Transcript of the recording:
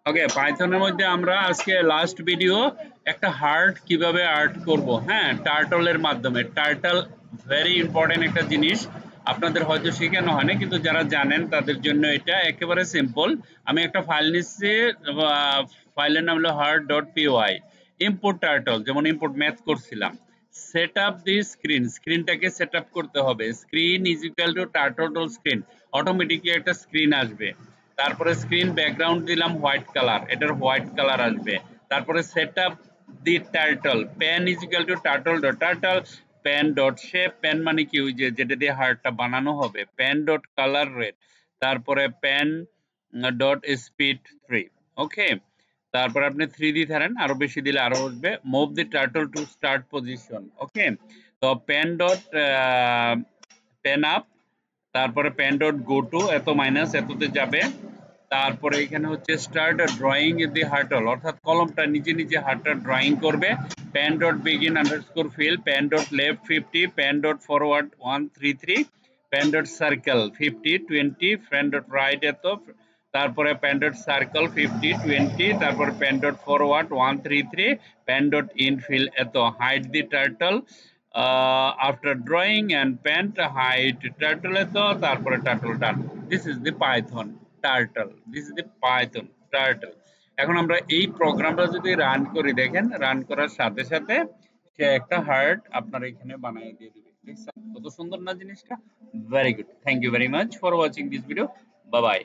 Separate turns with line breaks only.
ওকে, পাইথনের মধ্যে আমরা আজকে লাস্ট ভিডিও একটা হার্ট কিভাবে আর্ট করব, হ্যাঁ, টার্টলের মাধ্যমে। টার্টল ভেরি ইম্পর্টেন্ট একটা জিনিস, আপনাদের হয়তো শেখানো হয় না, কিন্তু যারা জানেন তাদের জন্য এটা একেবারে সিম্পল। আমি একটা ফাইল নিচ্ছি, ফাইলের নাম হলো heart dot PY. Import turtle, যেমন ইম্পোর্ট ম্যাথ করছিলাম। সেট আপ দি স্ক্রিন, স্ক্রিনটাকে সেট আপ করতে হবে। Screen is equal to turtle screen, automatically একটা স্ক্রিন আসবে। তারপরে স্ক্রিন ব্যাকগ্রাউন্ড দিলাম হোয়াইট কালার, এটার হোয়াইট কালার আসবে। তারপরে set up the turtle, pen is equal to turtle dot turtle pen dot shape. Pen মানে কি, ওই যে যেটা দিয়ে হার্টটা বানানো হবে। প্যান ডট কালার রেড, তারপরে প্যান ডট স্পিড 3। ওকে, তারপর আপনি 3 দিয়ে ধরেন, আরো বেশি দিলে আরো আসবে। Move the turtle to start position. Okay, তো প্যান ডট প্যান আপ, তারপরে প্যান ডট গো টু, এত মাইনাস এততে যাবে। তারপরে এখানে হচ্ছে স্টার্ট ড্রয়িং দি হার্টল, অর্থাৎ কলমটা নিজে নিজে হার্টটা ড্রয়িং করবে। Pen dot begin underscore fill, pen dot left 50, pen dot forward 133, pen dot circle 50 20, pen dot right এত, তারপরে প্যান ডট সার্কেল 50 20, তারপরে pen dot forward 133, pen dot end fill এত। Hide the turtle after drawing and pen hide turtle এত, তারপরে turtle done. This is the Python turtle, this is the Python turtle. এখন আমরা এই প্রোগ্রামটা যদি রান করি, দেখেন রান করার সাথে সাথে সে একটা হার্ট আপনার এখানে বানিয়ে দিয়ে দিবে। দেখছেন কত সুন্দর না জিনিসটা? Very good, thank you very much for watching this video. Bye by.